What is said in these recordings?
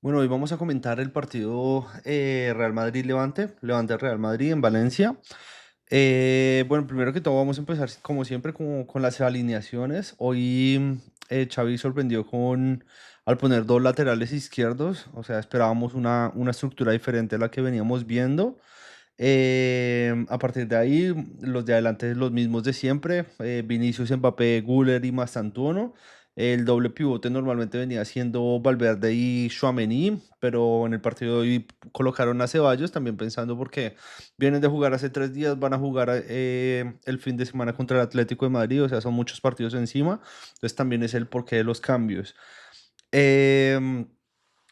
Bueno, hoy vamos a comentar el partido Real Madrid-Levante, Levante-Real Madrid en Valencia. Bueno, primero que todo vamos a empezar como siempre con las alineaciones. Hoy Xavi sorprendió al poner dos laterales izquierdos, o sea, esperábamos una estructura diferente a la que veníamos viendo. A partir de ahí, los de adelante los mismos de siempre, Vinicius, Mbappé, Güler y Mastantuono. El doble pivote normalmente venía siendo Valverde y Tchouaméni, pero en el partido de hoy colocaron a Ceballos, también pensando porque vienen de jugar hace 3 días, van a jugar el fin de semana contra el Atlético de Madrid, o sea, son muchos partidos encima, entonces también es el porqué de los cambios. Em,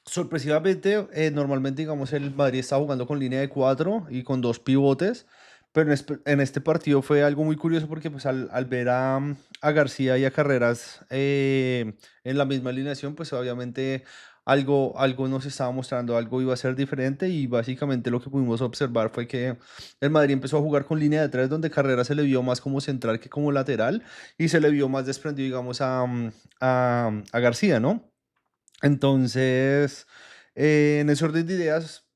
Sorpresivamente, normalmente, digamos, el Madrid está jugando con línea de cuatro y con dos pivotes, pero en este partido fue algo muy curioso porque pues al ver a García y a Carreras en la misma alineación, pues obviamente algo nos estaba mostrando, algo iba a ser diferente y básicamente lo que pudimos observar fue que el Madrid empezó a jugar con línea de tres donde Carreras se le vio más como central que como lateral y se le vio más desprendido, digamos, a García, ¿no? Entonces, en ese orden de ideas,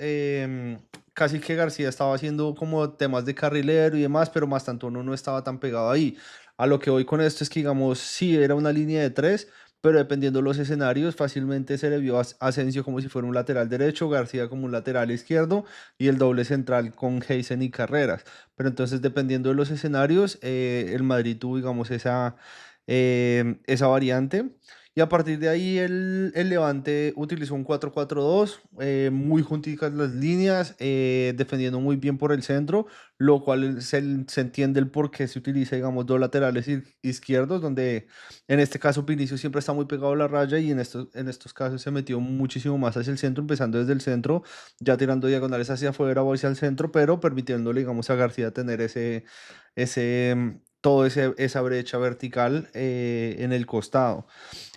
casi que García estaba haciendo como temas de carrilero y demás, pero más tanto no estaba tan pegado ahí. A lo que voy con esto es que, digamos, sí era una línea de tres, pero dependiendo de los escenarios, fácilmente se le vio a Asensio como si fuera un lateral derecho, García como un lateral izquierdo y el doble central con Heisen y Carreras. Pero entonces, dependiendo de los escenarios, el Madrid tuvo, digamos, esa variante. Y a partir de ahí el Levante utilizó un 4-4-2, muy junticas las líneas, defendiendo muy bien por el centro, lo cual se entiende el por qué se utiliza, digamos, dos laterales izquierdos, donde en este caso Vinicius siempre está muy pegado a la raya y en estos casos se metió muchísimo más hacia el centro, empezando desde el centro, ya tirando diagonales hacia afuera o hacia el centro, pero permitiéndole, digamos, a García tener esa brecha vertical en el costado.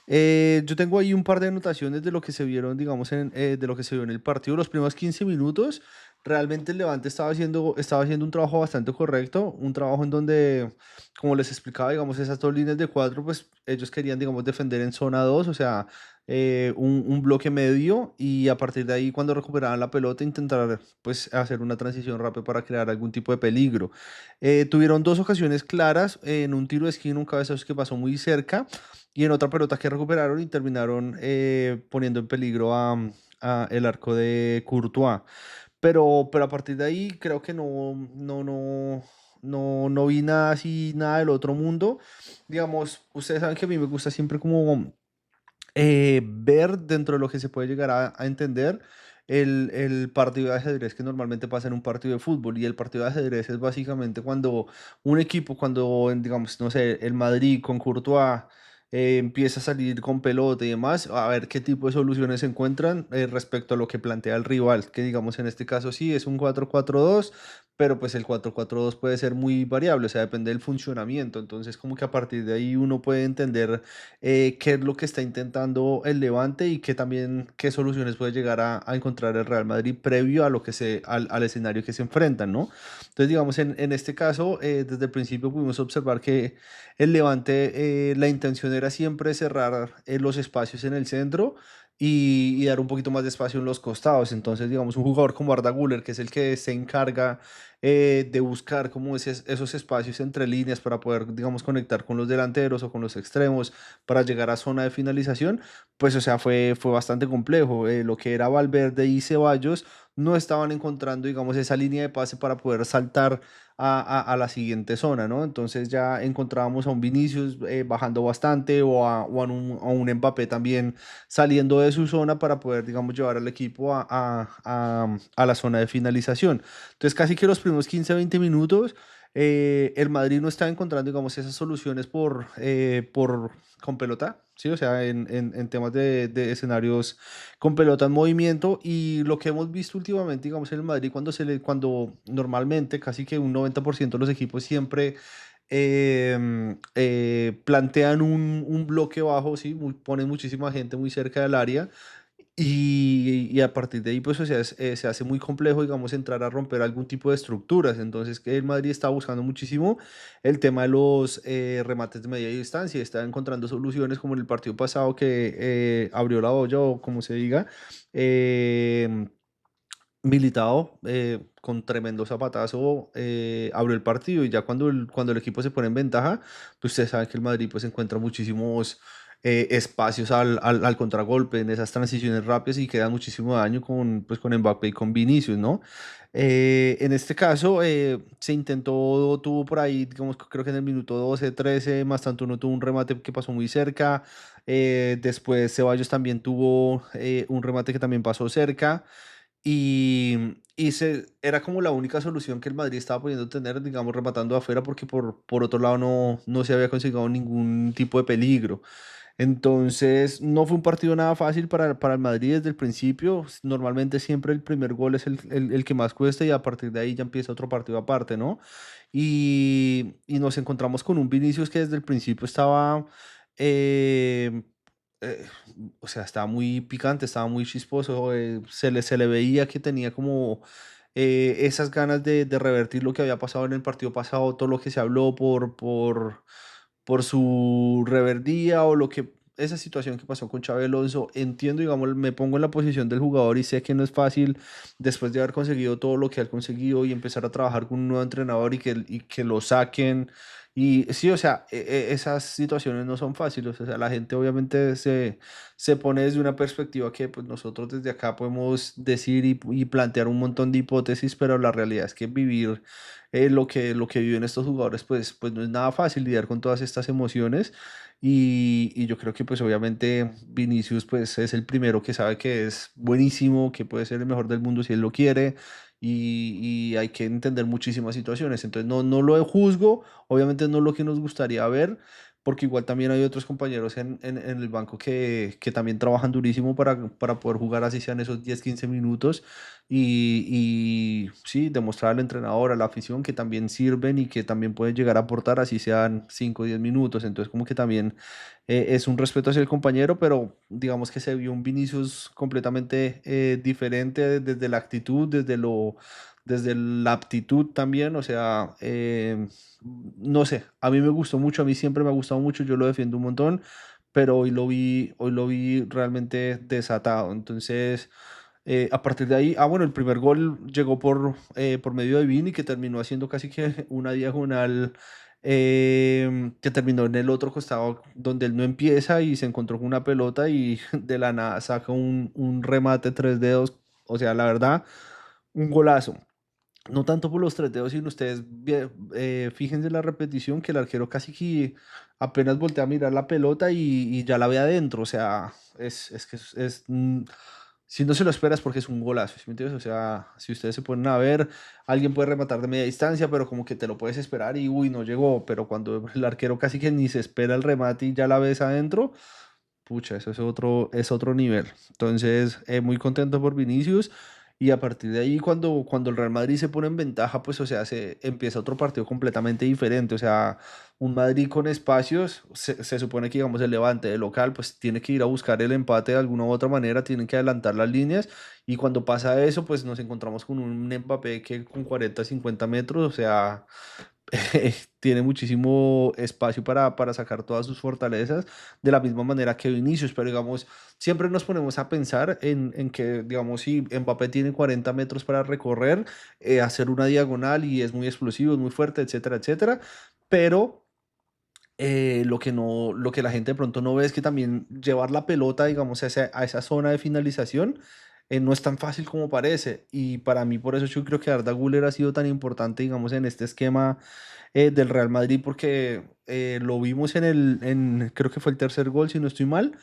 Yo tengo ahí un par de anotaciones de lo que se vieron, digamos, de lo que se vio en el partido. Los primeros 15 minutos, realmente el Levante estaba haciendo un trabajo bastante correcto, un trabajo en donde, como les explicaba, digamos, esas dos líneas de cuatro, pues ellos querían, digamos, defender en zona 2, o sea, un bloque medio, y a partir de ahí, cuando recuperaban la pelota, intentar, pues, hacer una transición rápida para crear algún tipo de peligro. Tuvieron dos ocasiones claras, en un tiro de esquina, un cabezazo que pasó muy cerca y en otra pelota que recuperaron y terminaron poniendo en peligro a el arco de Courtois. Pero a partir de ahí creo que no vi nada así, nada del otro mundo. Digamos, ustedes saben que a mí me gusta siempre como ver dentro de lo que se puede llegar a entender el partido de ajedrez que normalmente pasa en un partido de fútbol. Y el partido de ajedrez es básicamente cuando un equipo, digamos, no sé, el Madrid con Courtois empieza a salir con pelota y demás, a ver qué tipo de soluciones se encuentran respecto a lo que plantea el rival, que digamos en este caso sí es un 4-4-2, pero pues el 4-4-2 puede ser muy variable, o sea, depende del funcionamiento. Entonces, como que a partir de ahí uno puede entender qué es lo que está intentando el Levante y qué soluciones puede llegar a encontrar el Real Madrid previo a al escenario que se enfrentan, ¿no? Entonces, digamos, en este caso, desde el principio pudimos observar que el Levante, la intención era siempre cerrar los espacios en el centro y dar un poquito más de espacio en los costados. Entonces, digamos, un jugador como Arda Güler, que es el que se encarga de buscar como esos espacios entre líneas para poder, digamos, conectar con los delanteros o con los extremos para llegar a zona de finalización, pues, o sea, fue bastante complejo. Lo que era Valverde y Ceballos no estaban encontrando, digamos, esa línea de pase para poder saltar a la siguiente zona, ¿no? Entonces ya encontrábamos a un Vinicius bajando bastante o a un Mbappé también saliendo de su zona para poder, digamos, llevar al equipo a la zona de finalización. Entonces, casi que los primeros 15 20 minutos, el Madrid no estaba encontrando, digamos, esas soluciones con pelota, ¿sí? O sea, en temas de escenarios con pelota en movimiento. Y lo que hemos visto últimamente, digamos, en el Madrid, cuando normalmente casi que un 90% de los equipos siempre plantean un bloque bajo, ¿sí? Ponen muchísima gente muy cerca del área Y a partir de ahí, pues, o sea, se hace muy complejo, digamos, entrar a romper algún tipo de estructuras. Entonces, que el Madrid está buscando muchísimo el tema de los remates de media distancia, y está encontrando soluciones como en el partido pasado que abrió la olla, o como se diga. em, Militao, con tremendo zapatazo, abrió el partido, y ya cuando el equipo se pone en ventaja, pues ustedes saben que el Madrid pues encuentra muchísimos espacios al contragolpe en esas transiciones rápidas, y queda muchísimo daño pues, con Mbappé y con Vinicius, ¿no? En este caso, se intentó, tuvo por ahí, digamos, creo que en el minuto 12 13 más tanto uno tuvo un remate que pasó muy cerca. Después Ceballos también tuvo un remate que también pasó cerca. Era como la única solución que el Madrid estaba pudiendo tener, digamos, rematando de afuera, porque por otro lado no se había conseguido ningún tipo de peligro. Entonces, no fue un partido nada fácil para el Madrid desde el principio. Normalmente siempre el primer gol es el que más cuesta, y a partir de ahí ya empieza otro partido aparte, ¿no? Y nos encontramos con un Vinicius que desde el principio estaba, eh, eh, o sea, estaba muy picante, estaba muy chisposo. Se le veía que tenía como esas ganas de revertir lo que había pasado en el partido pasado, todo lo que se habló por su reverdía, o esa situación que pasó con Xabi Alonso. Entiendo, digamos, me pongo en la posición del jugador y sé que no es fácil después de haber conseguido todo lo que ha conseguido y empezar a trabajar con un nuevo entrenador, y que lo saquen. Y sí, o sea, esas situaciones no son fáciles. O sea, la gente obviamente se pone desde una perspectiva que pues nosotros desde acá podemos decir y plantear un montón de hipótesis, pero la realidad es que vivir lo que viven estos jugadores, pues no es nada fácil lidiar con todas estas emociones. Y yo creo que pues obviamente Vinicius pues es el primero que sabe que es buenísimo, que puede ser el mejor del mundo si él lo quiere. Y hay que entender muchísimas situaciones. Entonces no lo juzgo, obviamente no es lo que nos gustaría ver, porque igual también hay otros compañeros en el banco que también trabajan durísimo para poder jugar, así sean esos 10 15 minutos, y sí, demostrar al entrenador, a la afición, que también sirven y que también pueden llegar a aportar, así sean 5 o 10 minutos. Entonces, como que también es un respeto hacia el compañero, pero digamos que se vio un Vinicius completamente diferente, desde la actitud, desde la aptitud también. O sea, no sé, a mí me gustó mucho, a mí siempre me ha gustado mucho, yo lo defiendo un montón, pero hoy lo vi realmente desatado. Entonces, a partir de ahí, bueno, el primer gol llegó por medio de Vini, que terminó haciendo casi que una diagonal, que terminó en el otro costado donde él no empieza, y se encontró con una pelota y de la nada saca un remate tres dedos. O sea, la verdad, un golazo. No tanto por los tres dedos, sino ustedes fíjense en la repetición, que el arquero casi que apenas voltea a mirar la pelota y ya la ve adentro. O sea, es que si no se lo esperas, porque es un golazo, ¿sí me entiendes? O sea, si ustedes se ponen a ver, alguien puede rematar de media distancia, pero como que te lo puedes esperar y uy, no llegó. Pero cuando el arquero casi que ni se espera el remate y ya la ves adentro, pucha, eso es otro nivel. Entonces, muy contento por Vinicius. Y a partir de ahí, cuando el Real Madrid se pone en ventaja, pues, o sea, se empieza otro partido completamente diferente. O sea, un Madrid con espacios, se supone que, digamos, el Levante de local, pues tiene que ir a buscar el empate de alguna u otra manera, tienen que adelantar las líneas. Y cuando pasa eso, pues nos encontramos con un Mbappé que con 40 50 metros, o sea, tiene muchísimo espacio para sacar todas sus fortalezas, de la misma manera que Vinicius. Pero digamos, siempre nos ponemos a pensar en que, digamos, si Mbappé tiene 40 metros para recorrer, hacer una diagonal, y es muy explosivo, es muy fuerte, etcétera, etcétera. Pero lo que la gente de pronto no ve es que también llevar la pelota, digamos, a esa zona de finalización, no es tan fácil como parece. Y para mí, por eso yo creo que Arda Güler ha sido tan importante, digamos, en este esquema del Real Madrid, porque lo vimos creo que fue el tercer gol, si no estoy mal,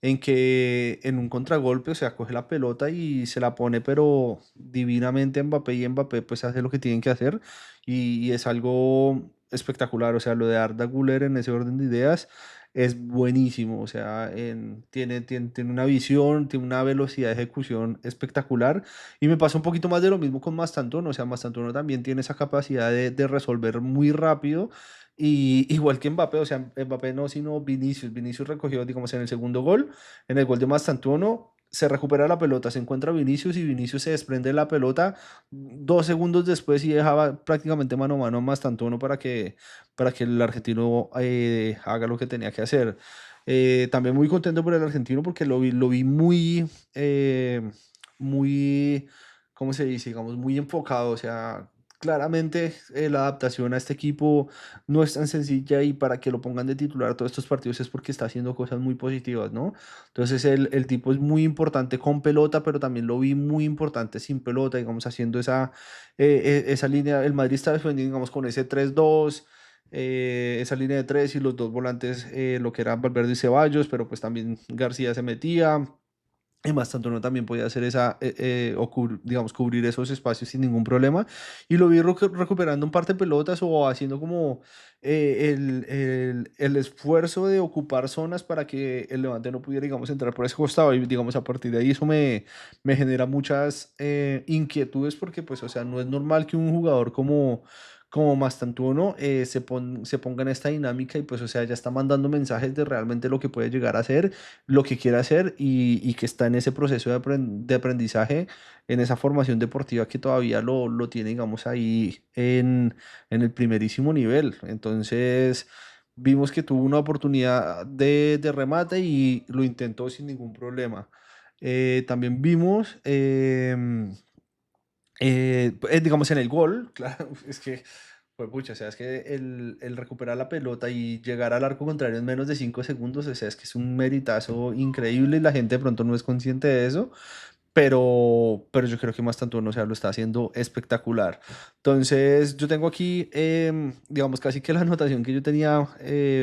en que en un contragolpe, o sea, coge la pelota y se la pone, pero divinamente a Mbappé, y Mbappé pues hace lo que tienen que hacer, y es algo espectacular. O sea, lo de Arda Güler en ese orden de ideas es buenísimo. O sea, tiene una visión, tiene una velocidad de ejecución espectacular. Y me pasa un poquito más de lo mismo con Mastantuono. O sea, Mastantuono también tiene esa capacidad de resolver muy rápido. Y igual que Mbappé, o sea, Mbappé no, sino Vinicius. Vinicius recogió, digamos, en el segundo gol, en el gol de Mastantuono. se recupera la pelota, se encuentra Vinicius y Vinicius se desprende de la pelota 2 segundos después y dejaba prácticamente mano a mano a Mastantuono para que el argentino haga lo que tenía que hacer. También muy contento por el argentino porque lo vi muy, ¿cómo se dice? Digamos, muy enfocado. O sea, claramente la adaptación a este equipo no es tan sencilla y para que lo pongan de titular todos estos partidos es porque está haciendo cosas muy positivas, ¿no? Entonces el tipo es muy importante con pelota, pero también lo vi muy importante sin pelota, digamos, haciendo esa línea. El Madrid está defendiendo, digamos, con ese 3-2, esa línea de tres y los dos volantes, lo que eran Valverde y Ceballos, pero pues también García se metía. Y más tanto no también podía hacer digamos, cubrir esos espacios sin ningún problema. Y lo vi recuperando un par de pelotas o haciendo como el esfuerzo de ocupar zonas para que el Levante no pudiera, digamos, entrar por ese costado. Y, digamos, a partir de ahí eso me genera muchas inquietudes porque, pues, o sea, no es normal que un jugador como Mastantuono se ponga en esta dinámica y, pues, o sea, ya está mandando mensajes de realmente lo que puede llegar a hacer, lo que quiere hacer y que está en ese proceso de aprendizaje, en esa formación deportiva que todavía lo tiene, digamos, ahí en el primerísimo nivel. Entonces, vimos que tuvo una oportunidad de remate y lo intentó sin ningún problema. También vimos, digamos, en el gol, claro, es que pues pucha, o sea, es que el recuperar la pelota y llegar al arco contrario en menos de 5 segundos, o sea, es que es un meritazo increíble y la gente de pronto no es consciente de eso, pero yo creo que más tanto no, sea, lo está haciendo espectacular. Entonces, yo tengo aquí, digamos, casi que la anotación que yo tenía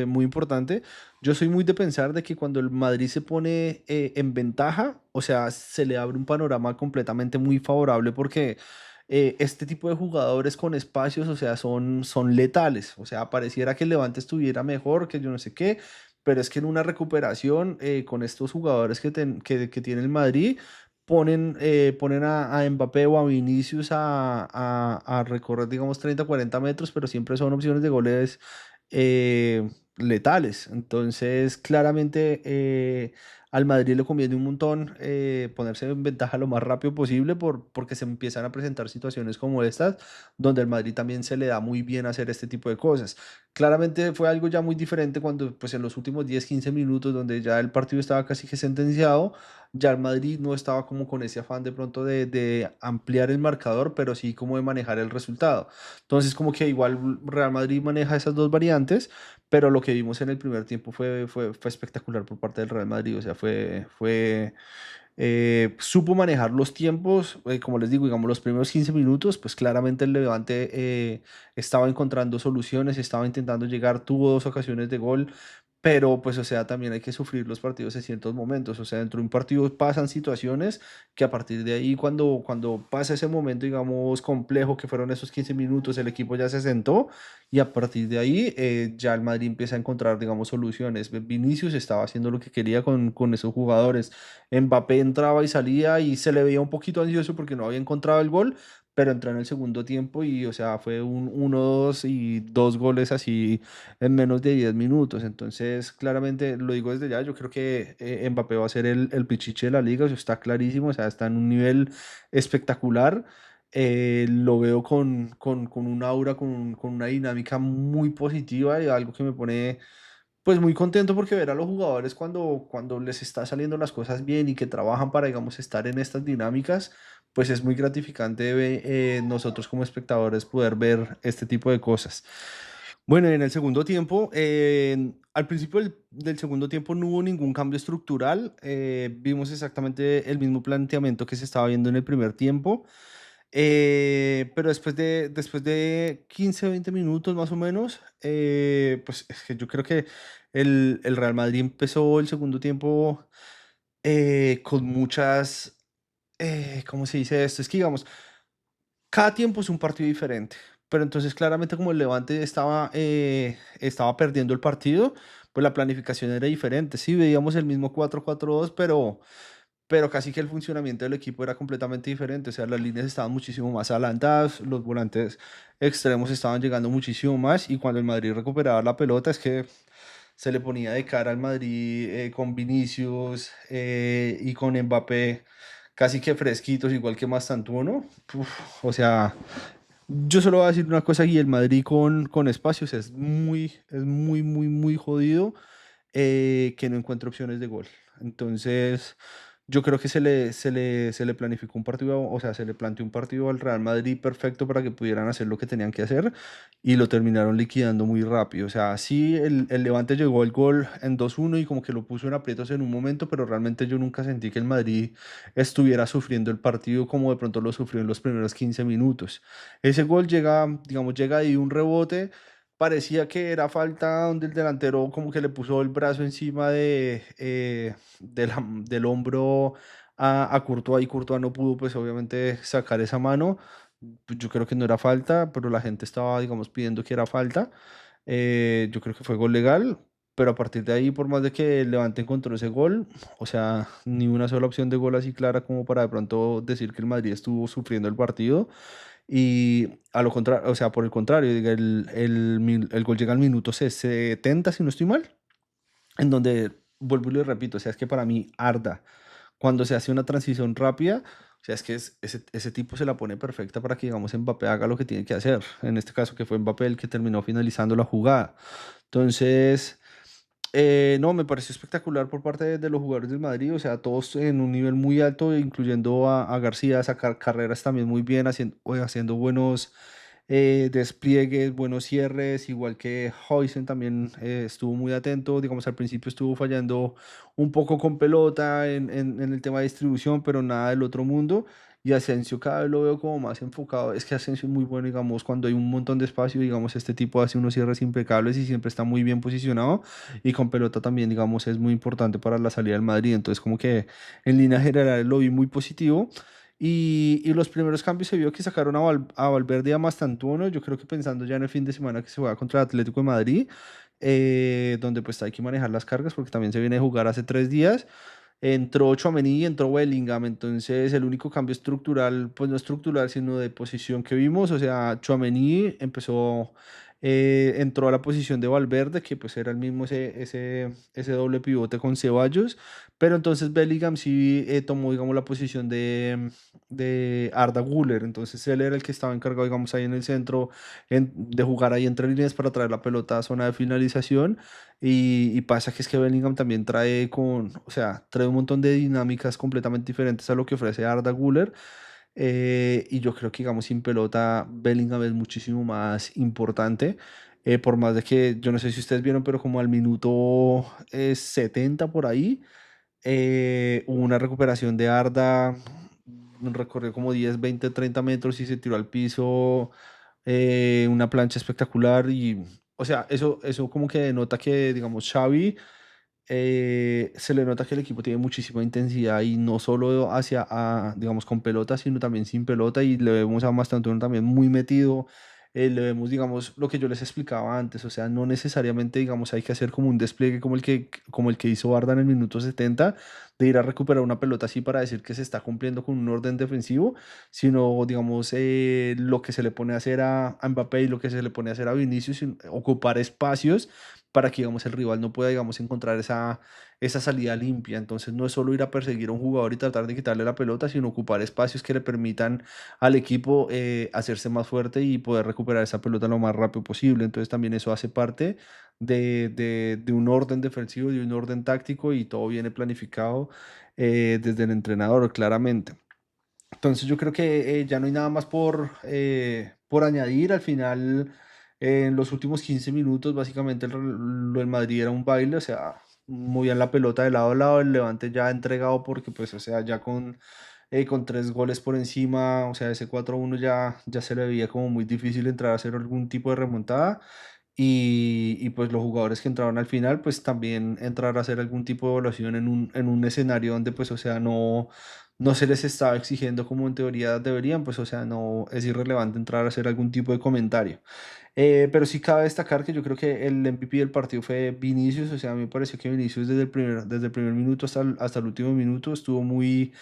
muy importante. Yo soy muy de pensar de que cuando el Madrid se pone en ventaja, o sea, se le abre un panorama completamente muy favorable porque este tipo de jugadores con espacios, o sea, son letales. O sea, pareciera que el Levante estuviera mejor, que yo no sé qué, pero es que en una recuperación con estos jugadores que tiene el Madrid, ponen a Mbappé o a Vinicius a recorrer, digamos, 30 40 metros, pero siempre son opciones de goles letales. Entonces, claramente al Madrid le conviene un montón ponerse en ventaja lo más rápido posible porque se empiezan a presentar situaciones como estas, donde al Madrid también se le da muy bien hacer este tipo de cosas. Claramente fue algo ya muy diferente cuando, pues en los últimos 10 15 minutos, donde ya el partido estaba casi que sentenciado, ya el Madrid no estaba como con ese afán de pronto de ampliar el marcador, pero sí como de manejar el resultado. Entonces, como que igual Real Madrid maneja esas dos variantes, pero lo que vimos en el primer tiempo fue espectacular por parte del Real Madrid. O sea, supo manejar los tiempos, como les digo, digamos, los primeros 15 minutos, pues claramente el Levante estaba encontrando soluciones, estaba intentando llegar, tuvo dos ocasiones de gol, pero pues, o sea, también hay que sufrir los partidos en ciertos momentos. O sea, dentro de un partido pasan situaciones que a partir de ahí, cuando pasa ese momento, digamos, complejo, que fueron esos 15 minutos, el equipo ya se sentó y a partir de ahí ya el Madrid empieza a encontrar, digamos, soluciones. Vinicius estaba haciendo lo que quería con esos jugadores. Mbappé entraba y salía y se le veía un poquito ansioso porque no había encontrado el gol, pero entró en el segundo tiempo y, o sea, fue un 1-2 y dos goles así en menos de 10 minutos. Entonces, claramente, lo digo desde ya, yo creo que Mbappé va a ser el pichiche de la liga, eso está clarísimo, o sea, está en un nivel espectacular. Lo veo con un aura, con una dinámica muy positiva y algo que me pone pues muy contento porque ver a los jugadores cuando les está saliendo las cosas bien y que trabajan para, digamos, estar en estas dinámicas, pues es muy gratificante nosotros como espectadores poder ver este tipo de cosas. Bueno, en el segundo tiempo, al principio del segundo tiempo no hubo ningún cambio estructural, vimos exactamente el mismo planteamiento que se estaba viendo en el primer tiempo. Pero después de 15 20 minutos más o menos, pues es que yo creo que el Real Madrid empezó el segundo tiempo con muchas, ¿cómo se dice esto? Es que digamos, cada tiempo es un partido diferente, pero entonces claramente como el Levante estaba perdiendo el partido, pues la planificación era diferente. Sí, veíamos el mismo 4-4-2, pero casi que el funcionamiento del equipo era completamente diferente. O sea, las líneas estaban muchísimo más adelantadas, los volantes extremos estaban llegando muchísimo más y cuando el Madrid recuperaba la pelota es que se le ponía de cara al Madrid con Vinicius y con Mbappé casi que fresquitos, igual que Mastantuono. O sea, yo solo voy a decir una cosa y el Madrid con espacios es muy jodido que no encuentra opciones de gol. Entonces, yo creo que se le planificó un partido, o sea, se le planteó un partido al Real Madrid perfecto para que pudieran hacer lo que tenían que hacer y lo terminaron liquidando muy rápido. O sea, sí, el Levante llegó el gol en 2-1 y como que lo puso en aprietos en un momento, pero realmente yo nunca sentí que el Madrid estuviera sufriendo el partido como de pronto lo sufrió en los primeros 15 minutos. Ese gol llega, digamos, llega de un rebote. Parecía que era falta donde el delantero como que le puso el brazo encima del hombro a Courtois y Courtois no pudo pues obviamente sacar esa mano. Pues, yo creo que no era falta, pero la gente estaba digamos pidiendo que era falta. Yo creo que fue gol legal, pero a partir de ahí por más de que el Levante encontró ese gol, o sea, ni una sola opción de gol así clara como para de pronto decir que el Madrid estuvo sufriendo el partido. Y a lo contrario, o sea, por el contrario, diga, el gol llega al minuto 70, si no estoy mal, en donde, vuelvo y le repito, o sea, es que para mí Arda, cuando se hace una transición rápida, o sea, es que ese tipo se la pone perfecta para que, digamos, Mbappé haga lo que tiene que hacer. En este caso, que fue Mbappé el que terminó finalizando la jugada. Entonces, no, me pareció espectacular por parte de los jugadores del Madrid, o sea, todos en un nivel muy alto, incluyendo a García, sacar carreras también muy bien, haciendo buenos despliegues, buenos cierres, igual que Huijsen también estuvo muy atento, digamos, al principio estuvo fallando un poco con pelota en el tema de distribución, pero nada del otro mundo. Y Asensio cada vez lo veo como más enfocado. Es que Asensio es muy bueno, digamos, cuando hay un montón de espacio, digamos, este tipo hace unos cierres impecables y siempre está muy bien posicionado y con pelota también, digamos, es muy importante para la salida del Madrid. Entonces, como que en línea general lo vi muy positivo. Y los primeros cambios se vio que sacaron a Valverde y a Mastantuono, yo creo que pensando ya en el fin de semana que se juega contra el Atlético de Madrid, donde pues hay que manejar las cargas porque también se viene a jugar hace 3 días. Entró Tchouaméni y entró Bellingham, entonces el único cambio estructural, pues no estructural, sino de posición que vimos, o sea, Tchouaméni entró a la posición de Valverde, que pues era el mismo ese doble pivote con Ceballos, pero entonces Bellingham sí tomó, digamos, la posición de Arda Güler, entonces él era el que estaba encargado, digamos, ahí en el centro, de jugar ahí entre líneas para traer la pelota a zona de finalización. Y pasa que es que Bellingham también o sea, trae un montón de dinámicas completamente diferentes a lo que ofrece Arda Güler. Y yo creo que, digamos, sin pelota, Bellingham es muchísimo más importante. Por más de que, yo no sé si ustedes vieron, pero como al minuto 70 por ahí, hubo una recuperación de Arda, recorrió como 10 20 30 metros y se tiró al piso, una plancha espectacular y, o sea, eso como que denota que, digamos, Xavi, se le nota que el equipo tiene muchísima intensidad y no solo digamos, con pelota, sino también sin pelota y le vemos a Mastantuono también muy metido. Le vemos, digamos, lo que yo les explicaba antes, o sea, no necesariamente, digamos, hay que hacer como un despliegue como el que hizo Arda en el minuto 70, de ir a recuperar una pelota así para decir que se está cumpliendo con un orden defensivo, sino, digamos, lo que se le pone a hacer a Mbappé y lo que se le pone a hacer a Vinicius, ocupar espacios para que, digamos, el rival no pueda, digamos, encontrar esa salida limpia. Entonces, no es solo ir a perseguir a un jugador y tratar de quitarle la pelota, sino ocupar espacios que le permitan al equipo hacerse más fuerte y poder recuperar esa pelota lo más rápido posible. Entonces, también eso hace parte de un orden defensivo, de un orden táctico y todo viene planificado desde el entrenador, claramente. Entonces yo creo que ya no hay nada más por añadir. Al final, en los últimos 15 minutos, básicamente lo del Madrid era un baile, o sea, movían la pelota de lado a lado, el Levante ya entregado porque, pues, o sea, ya con 3 goles por encima, o sea, ese 4-1 ya se le veía como muy difícil entrar a hacer algún tipo de remontada. Y pues los jugadores que entraron al final, pues también entrar a hacer algún tipo de evaluación en un escenario donde, pues, o sea, no se les estaba exigiendo como en teoría deberían, pues, o sea, no es irrelevante entrar a hacer algún tipo de comentario. Pero sí cabe destacar que yo creo que el MVP del partido fue Vinicius, o sea, a mí me pareció que Vinicius desde el primer minuto hasta el último minuto estuvo muy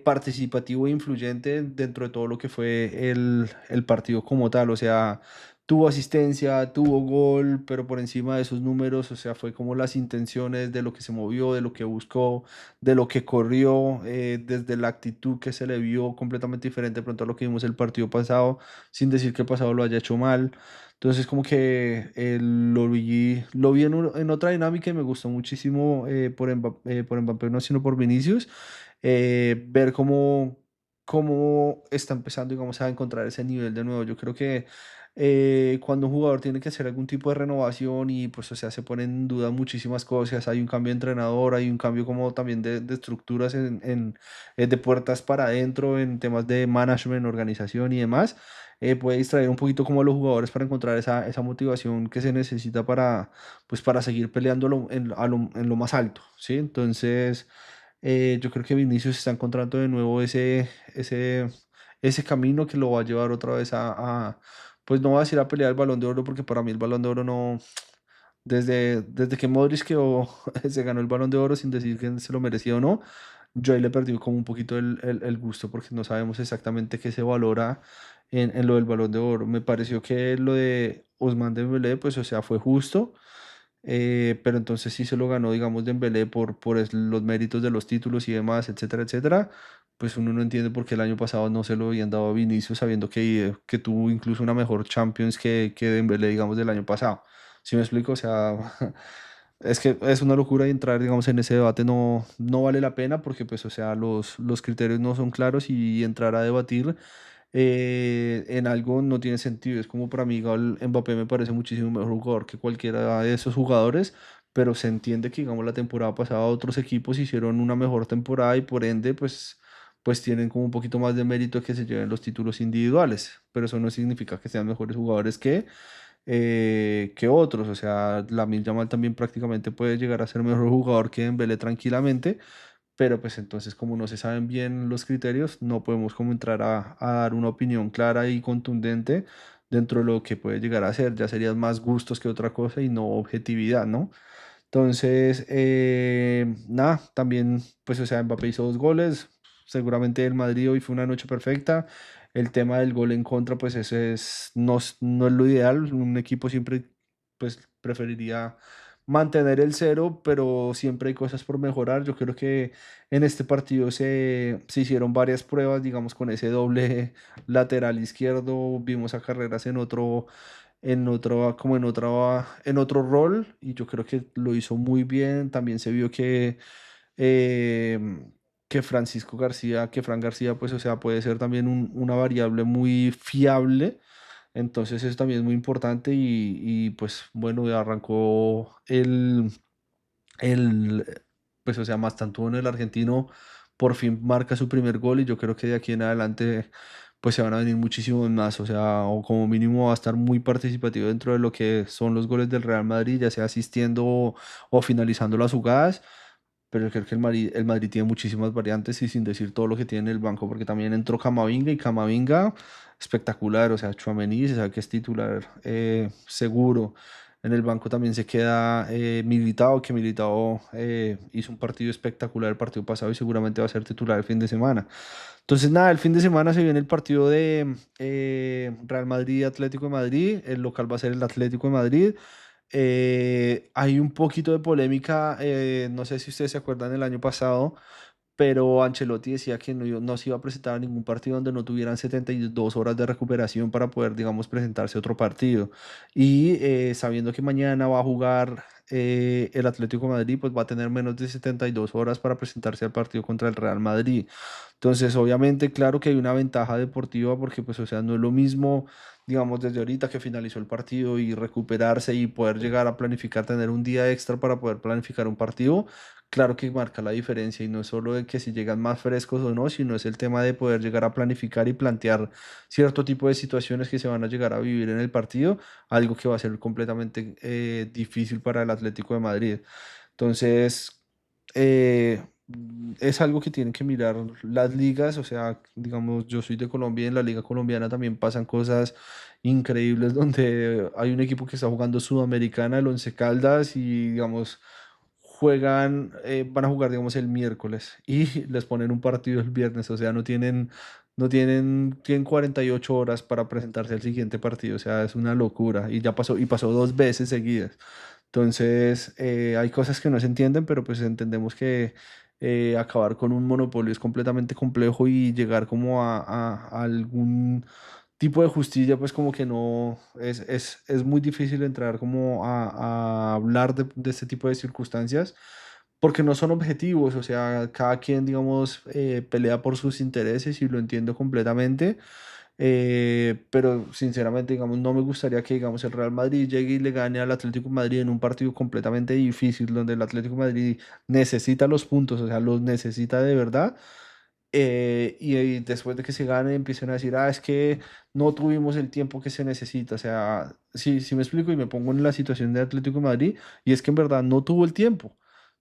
participativo e influyente dentro de todo lo que fue el partido como tal, o sea, tuvo asistencia, tuvo gol, pero por encima de esos números, o sea, fue como las intenciones de lo que se movió, de lo que buscó, de lo que corrió, desde la actitud que se le vio completamente diferente de pronto a lo que vimos el partido pasado, sin decir que el pasado lo haya hecho mal. Entonces, como que lo vi en otra dinámica y me gustó muchísimo por Mbappé, no sino por Vinicius, ver cómo está empezando, digamos, a encontrar ese nivel de nuevo. Yo creo que cuando un jugador tiene que hacer algún tipo de renovación y pues, o sea, se ponen en duda muchísimas cosas, hay un cambio de entrenador, hay un cambio como también de estructuras de puertas para adentro, en temas de management, organización y demás, puede distraer un poquito como a los jugadores para encontrar esa motivación que se necesita pues, para seguir peleando en lo más alto, ¿sí? Entonces, yo creo que Vinicius está encontrando de nuevo ese camino que lo va a llevar otra vez pues no voy a decir a pelear el Balón de Oro, porque para mí el Balón de Oro no, desde que Modric quedó, se ganó el Balón de Oro sin decir que se lo merecía o no, yo ahí le perdí como un poquito el gusto porque no sabemos exactamente qué se valora en lo del Balón de Oro. Me pareció que lo de Ousmane Dembélé, pues o sea, fue justo, pero entonces sí se lo ganó, digamos, Dembélé por los méritos de los títulos y demás, etcétera, etcétera. Pues uno no entiende por qué el año pasado no se lo habían dado a Vinicius, sabiendo que tuvo incluso una mejor Champions que Dembélé, digamos, del año pasado. ¿Sí me explico? O sea, es que es una locura y entrar, digamos, en ese debate no vale la pena porque, pues, o sea, los criterios no son claros y entrar a debatir en algo no tiene sentido. Es como para mí, Mbappé me parece muchísimo mejor jugador que cualquiera de esos jugadores, pero se entiende que, digamos, la temporada pasada otros equipos hicieron una mejor temporada y por ende, pues tienen como un poquito más de mérito que se lleven los títulos individuales, pero eso no significa que sean mejores jugadores que otros. O sea, Lamine Yamal también prácticamente puede llegar a ser mejor jugador que Dembélé tranquilamente, pero pues entonces como no se saben bien los criterios, no podemos como entrar a dar una opinión clara y contundente dentro de lo que puede llegar a ser. Ya serían más gustos que otra cosa y no objetividad, ¿no? Entonces, nada, también, pues, o sea, Mbappé hizo 2 goles. Seguramente el Madrid hoy fue una noche perfecta. El tema del gol en contra, pues, eso no es lo ideal. Un equipo siempre, pues, preferiría mantener el cero, pero siempre hay cosas por mejorar. Yo creo que en este partido se hicieron varias pruebas, digamos, con ese doble lateral izquierdo. Vimos a Carreras en otro rol y yo creo que lo hizo muy bien. También se vio que Fran García, pues, o sea, puede ser también una variable muy fiable. Entonces eso también es muy importante y pues bueno, arrancó el, pues o sea, Mastantuono, el argentino, por fin marca su primer gol y yo creo que de aquí en adelante pues se van a venir muchísimos más, o sea, o como mínimo va a estar muy participativo dentro de lo que son los goles del Real Madrid, ya sea asistiendo o finalizando las jugadas, pero yo creo que el Madrid tiene muchísimas variantes y sin decir todo lo que tiene en el banco, porque también entró Camavinga y Camavinga espectacular, o sea, Tchouaméni se sabe que es titular seguro. En el banco también se queda Militao, que Militao hizo un partido espectacular el partido pasado y seguramente va a ser titular el fin de semana. Entonces, nada, el fin de semana se viene el partido de Real Madrid-Atlético de Madrid. El local va a ser el Atlético de Madrid. Hay un poquito de polémica, no sé si ustedes se acuerdan el año pasado, pero Ancelotti decía que no se iba a presentar a ningún partido donde no tuvieran 72 horas de recuperación para poder, digamos, presentarse a otro partido. Y sabiendo que mañana va a jugar el Atlético de Madrid, pues va a tener menos de 72 horas para presentarse al partido contra el Real Madrid. Entonces, obviamente, claro que hay una ventaja deportiva porque, pues, o sea, no es lo mismo, digamos, desde ahorita que finalizó el partido y recuperarse y poder llegar a planificar, tener un día extra para poder planificar un partido. Claro que marca la diferencia y no es solo de que si llegan más frescos o no, sino es el tema de poder llegar a planificar y plantear cierto tipo de situaciones que se van a llegar a vivir en el partido, algo que va a ser completamente difícil para el Atlético de Madrid. Entonces, es algo que tienen que mirar las ligas, o sea, digamos, yo soy de Colombia y en la liga colombiana también pasan cosas increíbles donde hay un equipo que está jugando Sudamericana, el Once Caldas, y digamos, van a jugar, digamos, el miércoles y les ponen un partido el viernes, o sea, no tienen tienen 48 horas para presentarse al siguiente partido, o sea, es una locura y ya pasó, y pasó 2 veces seguidas. Entonces, hay cosas que no se entienden, pero pues entendemos que acabar con un monopolio es completamente complejo y llegar como a algún tipo de justicia, pues como que no, es muy difícil entrar como a hablar de este tipo de circunstancias porque no son objetivos, o sea, cada quien, digamos, pelea por sus intereses y lo entiendo completamente, pero sinceramente, digamos, no me gustaría que, digamos, el Real Madrid llegue y le gane al Atlético de Madrid en un partido completamente difícil, donde el Atlético de Madrid necesita los puntos, o sea, los necesita de verdad, y después de que se gane empiecen a decir, ah, es que no tuvimos el tiempo que se necesita, o sea, sí, sí me explico y me pongo en la situación de Atlético de Madrid, y es que en verdad no tuvo el tiempo.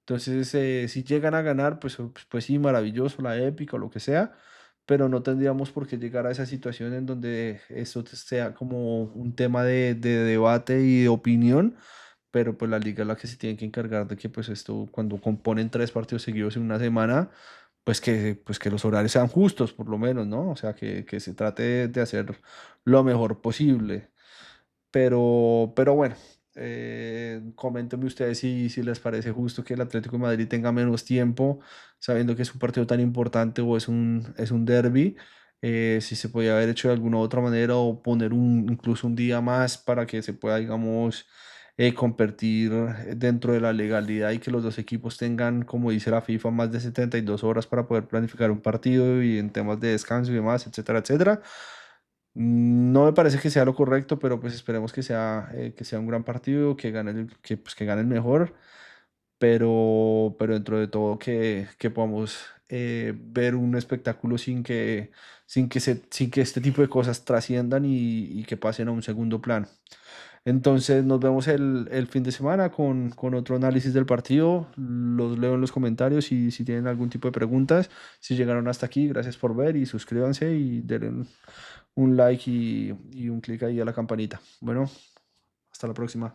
Entonces, si llegan a ganar, pues sí, maravilloso, la épica o lo que sea, pero no tendríamos por qué llegar a esa situación en donde eso sea como un tema de debate y de opinión, pero pues la liga es la que se tiene que encargar de que pues esto, cuando componen 3 partidos seguidos en una semana, pues que los horarios sean justos, por lo menos, ¿no? O sea, que se trate de hacer lo mejor posible. Pero bueno, coméntenme ustedes si les parece justo que el Atlético de Madrid tenga menos tiempo, sabiendo que es un partido tan importante o es un derbi. Si se podía haber hecho de alguna otra manera o poner incluso un día más para que se pueda, digamos, competir dentro de la legalidad y que los dos equipos tengan, como dice la FIFA, más de 72 horas para poder planificar un partido y en temas de descanso y demás, etcétera, etcétera. No me parece que sea lo correcto, pero pues esperemos que sea un gran partido, que gane el mejor, pero dentro de todo que podamos ver un espectáculo sin que este tipo de cosas trasciendan y que pasen a un segundo plano. Entonces nos vemos el fin de semana con otro análisis del partido. Los leo en los comentarios y si tienen algún tipo de preguntas. Si llegaron hasta aquí, gracias por ver y suscríbanse y denle un like y un clic ahí a la campanita. Bueno, hasta la próxima.